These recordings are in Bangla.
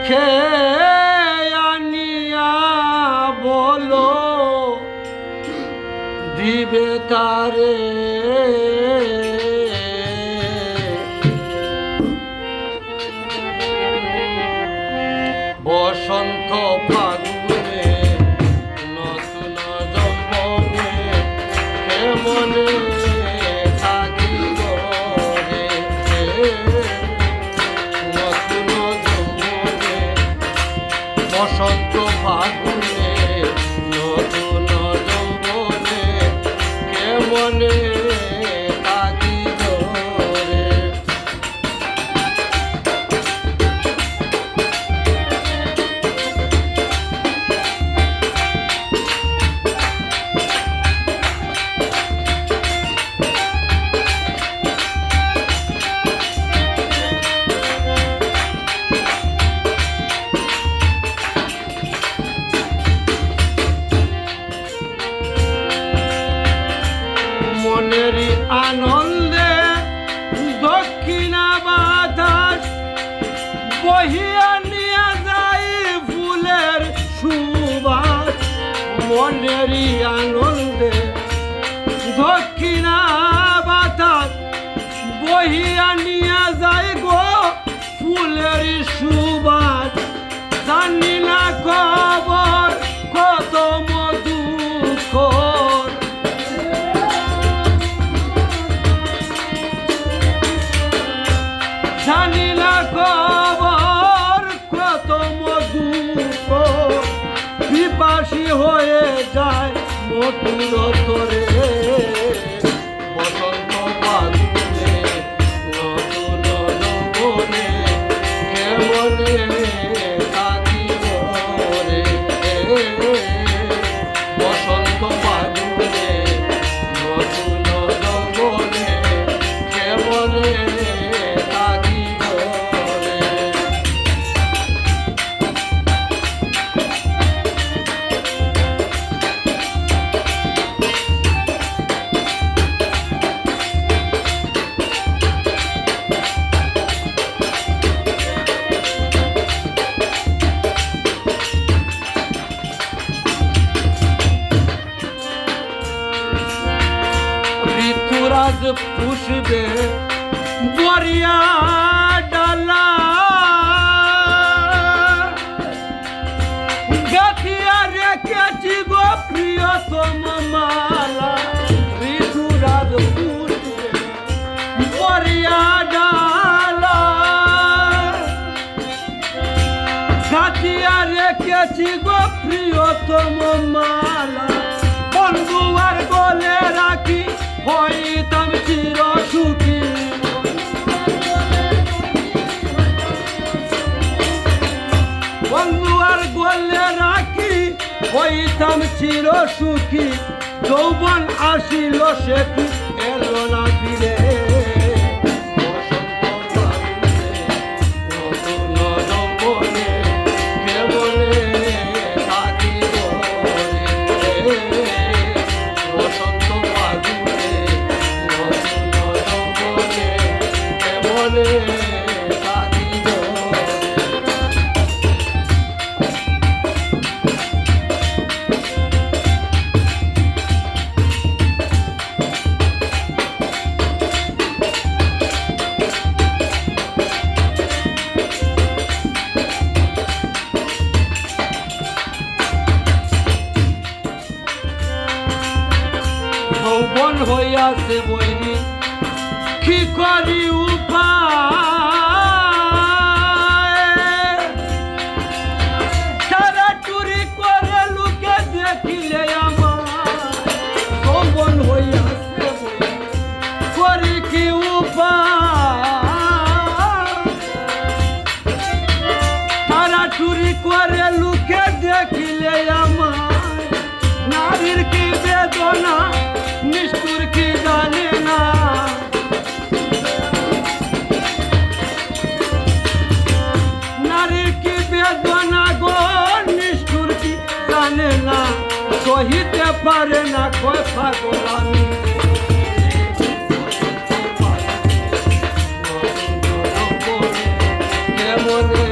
দেখে আনিয়া বলো দিবে তারে বসন্ত ফাগুনে নতুন যৌবনে কেমনে থাকিব রে নতুন যৌবনে বসন্ত ফাগুনে নতুন যৌবনে কেমনে থাকিব রে মনেরই আনন্দে দক্ষিণা বাতাস বহিয়া নিয়ে যায় ফুলের সুবাস মনেরই আনন্দে দক্ষিণা বাতাস বহিয়া নিয়ে যায় গো ফুলের সুবাস জানি না খবর কত মধুকর জানি না খবর কত মধুকর পিপাসী হয়ে যায় মধুর তরে বসন্ত ফাগুনে নতুন যৌবনে কেমনে থাকিব রে বসন্ত ফাগুনে নতুন যৌবনে কেমনে থাকিব রে ঋতুরাজ পুষবে বরিয়া ডালা গাথিয়া রেখেছি গো প্রিয়তম মালা ঋতুরাজ পুষবে বরিয়া ডালা গাথিয়া রেখেছি গো প্রিয়তম মালা বন্ধু আর গলে রাখি হইতাম চির সুখী বন্ধু আর গলে রাখি হইতাম চির সুখী যৌবন আসিল সে কি এলো না ফিরে যৌবন হইয়াছে বৈরী কি করি উপায় সারা চুরি করে লুকে দেখিলে আমার যৌবন হইয়াছে বৈরী করি কি উপায় সারা চুরি করে লুকে দেখিলে আমার নারীর কি বেদনা নিষ্ঠুর কি জানে না নারীর কি বেদনা গো নিষ্ঠুর কি জানে না সহিতে পারে না কয় পাগল আমি কেমনে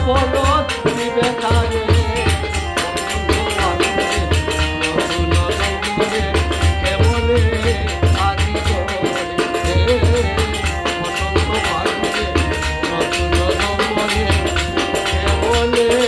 বলো দিবে কারে নতুন রঙে কেমনে আজিব রে বসন্ত বাজে নতুন রঙে কেমনে